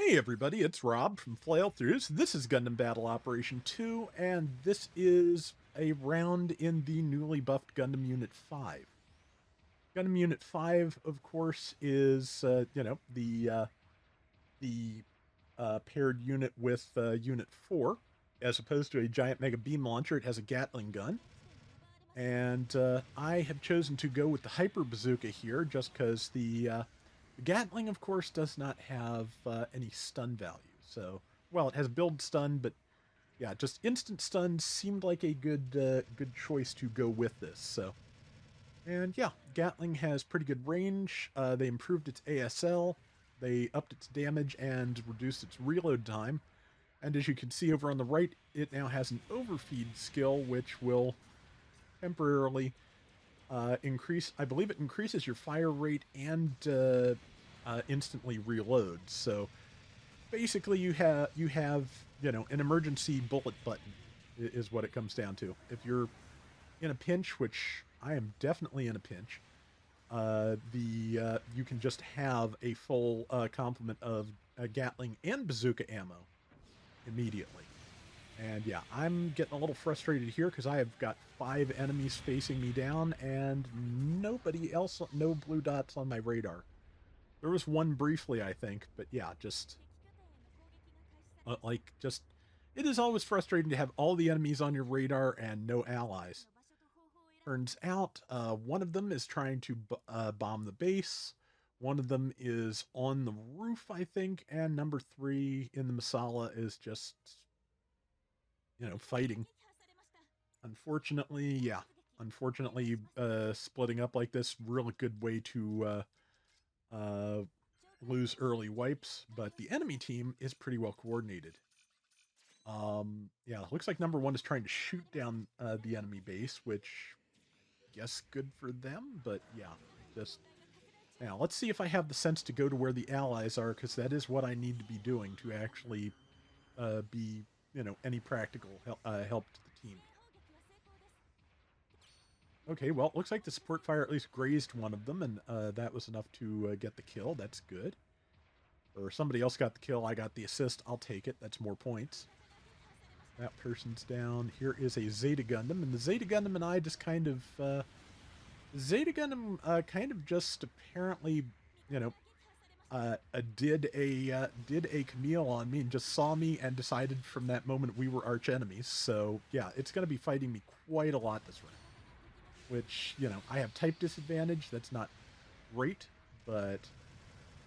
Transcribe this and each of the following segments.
Hey everybody, it's Rob from Flailthroughs. This is Gundam Battle Operation 2, and this is a round in the newly buffed Gundam Unit 5. Gundam Unit 5, of course, is, the paired unit with Unit 4. As opposed to a giant mega beam launcher, it has a Gatling gun. And I have chosen to go with the Hyper Bazooka here, just because the Gatling, of course, does not have any stun value. So, well, it has build stun, but yeah, just instant stun seemed like a good choice to go with this. So, and yeah, Gatling has pretty good range. They improved its ASL, they upped its damage and reduced its reload time. And as you can see over on the right, it now has an Overfeed skill, which will temporarily increase. I believe it increases your fire rate and instantly reloads. So basically, you have an emergency bullet button is what it comes down to. If you're in a pinch, which I am definitely in a pinch, you can just have a full complement of Gatling and bazooka ammo immediately. And yeah, I'm getting a little frustrated here because I have got 5 enemies facing me down and nobody else, no blue dots on my radar. There was one briefly, I think, but yeah, just just it is always frustrating to have all the enemies on your radar and no allies. Turns out, one of them is trying to bomb the base. One of them is on the roof, I think, and number 3 in the Masala is just, fighting. Unfortunately, yeah. Unfortunately, splitting up like this, really good way to lose early wipes, but the enemy team is pretty well coordinated. Yeah, looks like number 1 is trying to shoot down the enemy base, which guess good for them, but yeah, just now let's see if I have the sense to go to where the allies are, because that is what I need to be doing to actually be, any practical help to the team. Okay, well, it looks like the support fire at least grazed one of them, and that was enough to get the kill. That's good. Or somebody else got the kill, I got the assist. I'll take it. That's more points. That person's down. Here is a Zeta Gundam, and the Zeta Gundam and I just kind of... Zeta Gundam kind of just apparently, you know, did a Camille on me and just saw me and decided from that moment we were arch enemies. So yeah, it's going to be fighting me quite a lot this round. Which, I have type disadvantage. That's not great, but,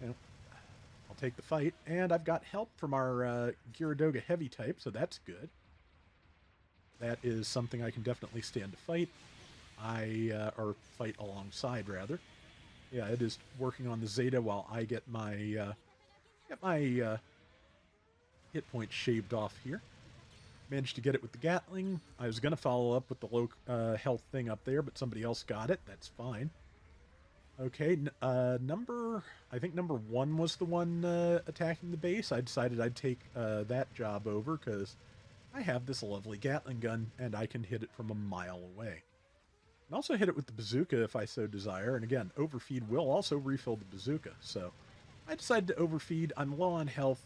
I'll take the fight. And I've got help from our Gyaradoga heavy type, so that's good. That is something I can definitely stand to fight. Or fight alongside, rather. Yeah, it is working on the Zeta while I get my, hit points shaved off here. Managed to get it with the Gatling. I was going to follow up with the low health thing up there, but somebody else got it. That's fine. Okay, I think number 1 was the one attacking the base. I decided I'd take that job over because I have this lovely Gatling gun and I can hit it from a mile away. And also hit it with the bazooka if I so desire. And again, overfeed will also refill the bazooka. So I decided to overfeed. I'm low on health.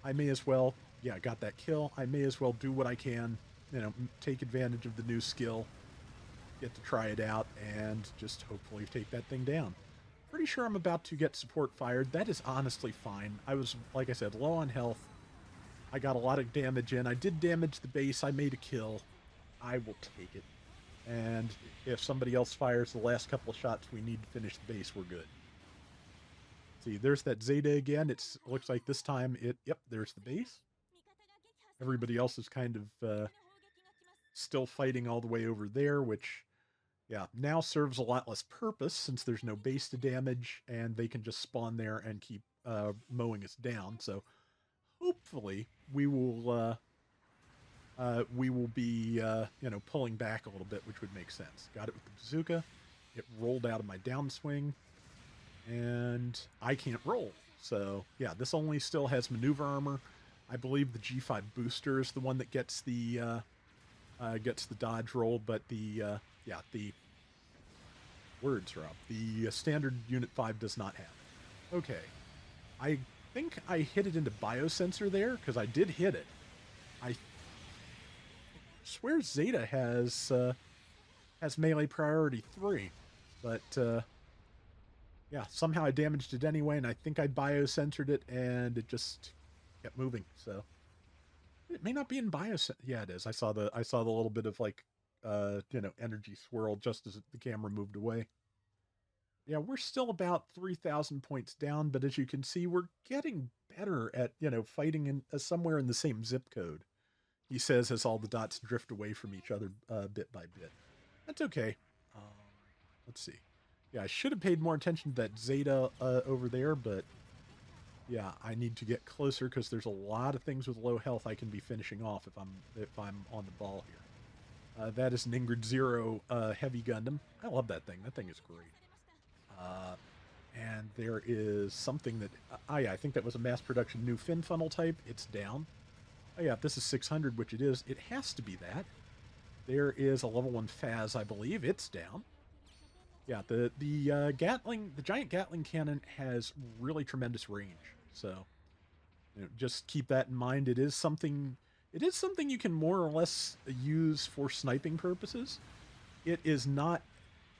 I may as well, yeah, got that kill. I may as well do what I can, take advantage of the new skill, get to try it out, and just hopefully take that thing down. Pretty sure I'm about to get support fired. That is honestly fine. I was, like I said, low on health. I got a lot of damage in. I did damage the base. I made a kill. I will take it. And if somebody else fires the last couple of shots we need to finish the base, we're good. See, there's that Zeta again. It looks like this time yep, there's the base. Everybody else is kind of still fighting all the way over there, which, yeah, now serves a lot less purpose since there's no base to damage, and they can just spawn there and keep mowing us down. So hopefully we will be, pulling back a little bit, which would make sense. Got it with the bazooka. It rolled out of my downswing, and I can't roll. So, yeah, this only still has maneuver armor. I believe the G5 booster is the one that gets the dodge roll, but the words are up. The standard Unit 5 does not have it. Okay. I think I hit it into biosensor there, because I did hit it. I swear Zeta has melee priority 3, but yeah, somehow I damaged it anyway, and I think I biosensored it, and it just kept moving. So it may not be in biosensor. Yeah, it is. I saw the little bit of like energy swirl just as the camera moved away. Yeah, we're still about 3,000 points down, but as you can see, we're getting better at fighting in somewhere in the same zip code. He says as all the dots drift away from each other bit by bit. That's okay. Um, let's see. Yeah, I should have paid more attention to that Zeta over there, but yeah, I need to get closer because there's a lot of things with low health I can be finishing off if I'm on the ball here. That is an Ingrid Zero heavy Gundam. I love that thing. That thing is great. And there is something that yeah, I think that was a mass production new fin funnel type. It's down. Oh yeah, if this is 600, which it is, it has to be that. There is a level 1 Faz, I believe. It's down. Yeah, the Gatling, the giant Gatling cannon has really tremendous range. So, just keep that in mind. It is something you can more or less use for sniping purposes. It is not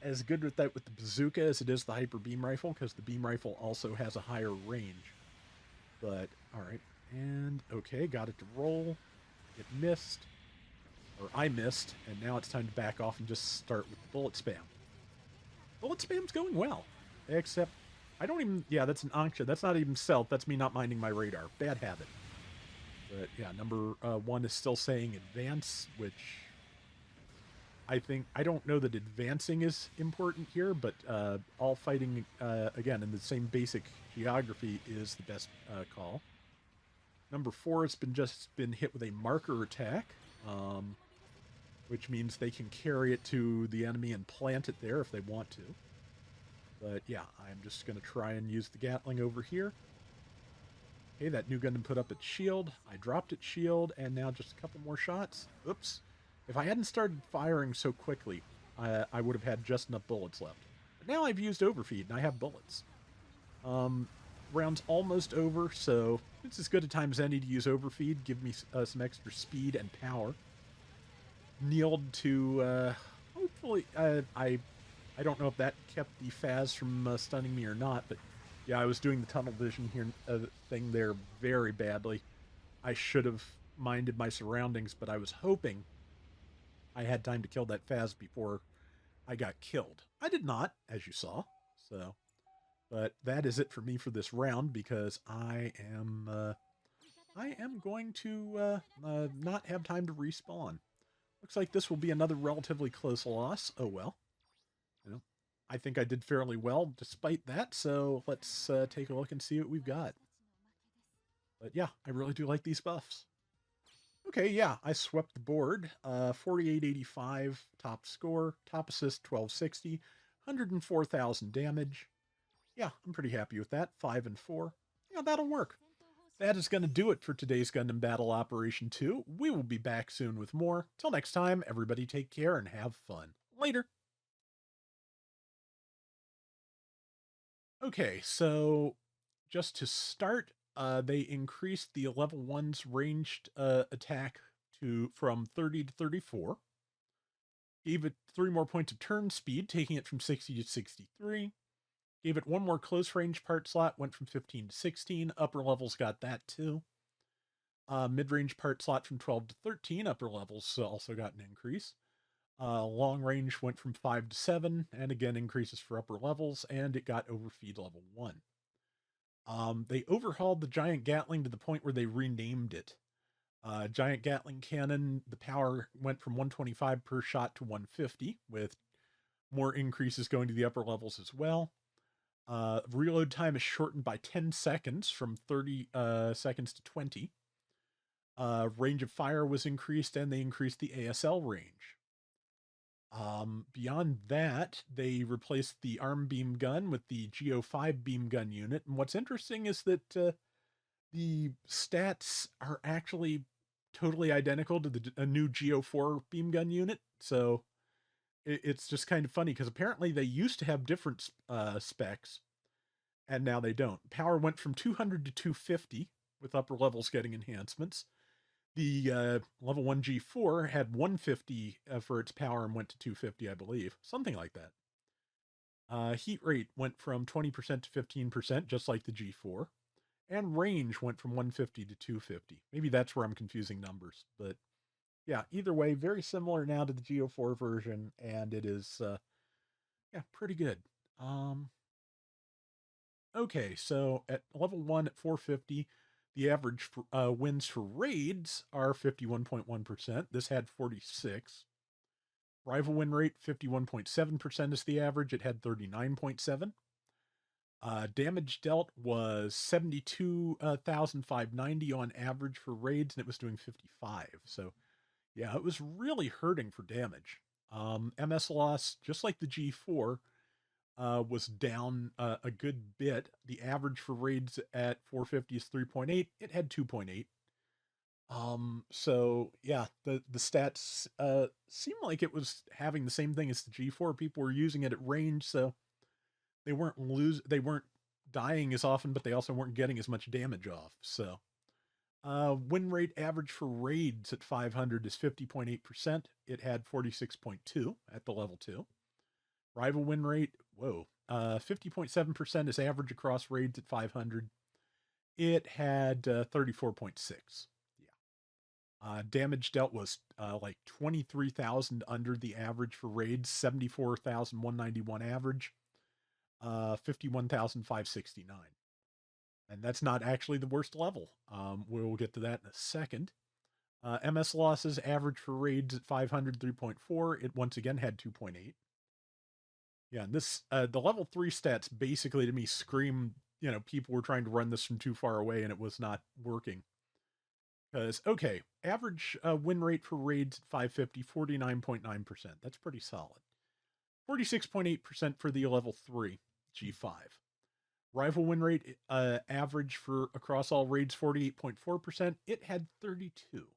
as good with the bazooka as it is the hyper beam rifle, because the beam rifle also has a higher range. But all right, and okay, got it to roll. It missed, or I missed, and now it's time to back off and just start with bullet spam. Bullet spam's going well, except I don't even. Yeah, that's an Anksha. That's not even stealth. That's me not minding my radar. Bad habit. But yeah, number 1 is still saying advance, which I don't know that advancing is important here, but all fighting, again, in the same basic geography is the best call. Number 4 has just been hit with a marker attack, which means they can carry it to the enemy and plant it there if they want to. But yeah, I'm just going to try and use the Gatling over here. Okay, that new Gundam put up its shield. I dropped its shield, and now just a couple more shots. Oops. If I hadn't started firing so quickly, I would have had just enough bullets left. But now I've used Overfeed, and I have bullets. Round's almost over, so it's as good a time as any to use Overfeed. Give me some extra speed and power. Kneeled to, hopefully, I don't know if that kept the Faz from stunning me or not, but yeah, I was doing the tunnel vision here thing there very badly. I should have minded my surroundings, but I was hoping I had time to kill that Faz before I got killed. I did not, as you saw. So, but that is it for me for this round, because I am going to not have time to respawn. Looks like this will be another relatively close loss. Oh well. I think I did fairly well despite that, so let's take a look and see what we've got. But yeah, I really do like these buffs. Okay, yeah, I swept the board. 4885 top score, top assist 1260, 104,000 damage. Yeah, I'm pretty happy with that. 5 and 4. Yeah, that'll work. That is going to do it for today's Gundam Battle Operation 2. We will be back soon with more. Till next time, everybody take care and have fun. Later. Okay, so just to start, they increased the level 1's ranged attack from 30 to 34. Gave it 3 more points of turn speed, taking it from 60 to 63. Gave it 1 more close range part slot, went from 15 to 16. Upper levels got that too. Mid-range part slot from 12 to 13. Upper levels also got an increase. Long range went from 5 to 7, and again increases for upper levels, and it got Overfeed level 1. They overhauled the Giant Gatling to the point where they renamed it. Giant Gatling cannon, the power went from 125 per shot to 150, with more increases going to the upper levels as well. Reload time is shortened by 10 seconds from 30 seconds to 20. Range of fire was increased, and they increased the ASL range. Beyond that, they replaced the arm beam gun with the GO5 beam gun unit. And what's interesting is that the stats are actually totally identical to a new GO4 beam gun unit. So it's just kind of funny, because apparently they used to have different specs. and now they don't. Power went from 200 to 250, with upper levels getting enhancements. The level 1 G4 had 150 for its power and went to 250, I believe. Something like that. Heat rate went from 20% to 15%, just like the G4. And range went from 150 to 250. Maybe that's where I'm confusing numbers. But yeah, either way, very similar now to the Go4 version, and it is, yeah, pretty good. Okay, so at level 1 at 450, the average wins for raids are 51.1%. This had 46. Rival win rate 51.7% is the average. It had 39.7. Damage dealt was 72,590 on average for raids, and it was doing 55. So, yeah, it was really hurting for damage. MS loss, just like the G4, was down a good bit. The average for raids at 450 is 3.8. It had 2.8. So yeah, the stats seem like it was having the same thing as the G4. People were using it at range, so they weren't dying as often, but they also weren't getting as much damage off. So win rate average for raids at 500 is 50.8%. It had 46.2 at the level 2. Rival win rate, 50.7% is average across raids at 500. It had 34.6. Yeah. Damage dealt was like 23,000 under the average for raids, 74,191 average, 51,569. And that's not actually the worst level. We'll get to that in a second. MS losses average for raids at 500, 3.4. It once again had 2.8. Yeah, and this the level 3 stats basically to me scream, people were trying to run this from too far away and it was not working. Because okay, average win rate for raids at 550, 49.9%. That's pretty solid. 46.8% for the level 3 G5. Rival win rate average for across all raids 48.4%. It had 32.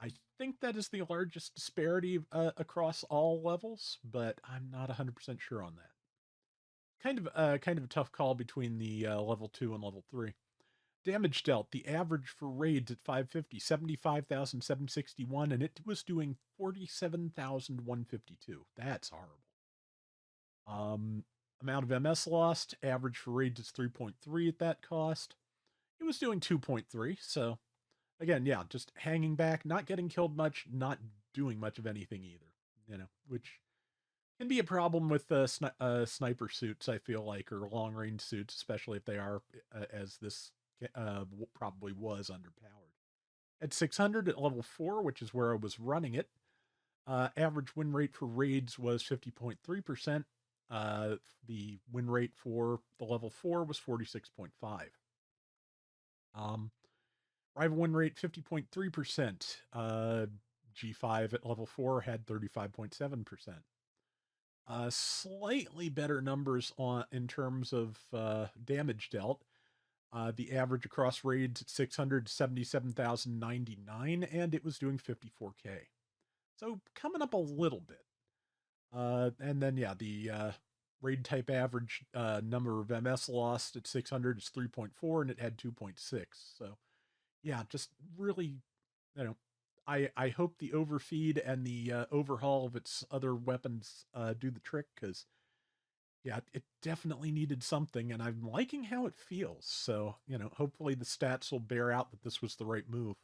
I think that is the largest disparity across all levels, but I'm not 100% sure on that. Kind of a tough call between the level 2 and level 3. Damage dealt, the average for raids at 550, 75,761, and it was doing 47,152. That's horrible. Amount of MS lost, average for raids is 3.3 at that cost. It was doing 2.3, so again, yeah, just hanging back, not getting killed much, not doing much of anything either, which can be a problem with sniper suits, I feel like, or long range suits, especially if they are, as this probably was, underpowered. At 600 at level 4, which is where I was running it, average win rate for raids was 50.3%. The win rate for the level 4 was 46.5. Rival win rate 50.3%. G5 at level 4 had 35.7%. Slightly better numbers in terms of damage dealt. The average across raids at 677,099, and it was doing 54k. So coming up a little bit. And then, yeah, the raid type average number of MS lost at 600 is 3.4, and it had 2.6. So, yeah, just really, I hope the overfeed and the overhaul of its other weapons do the trick, because yeah, it definitely needed something, and I'm liking how it feels. So, hopefully the stats will bear out that this was the right move.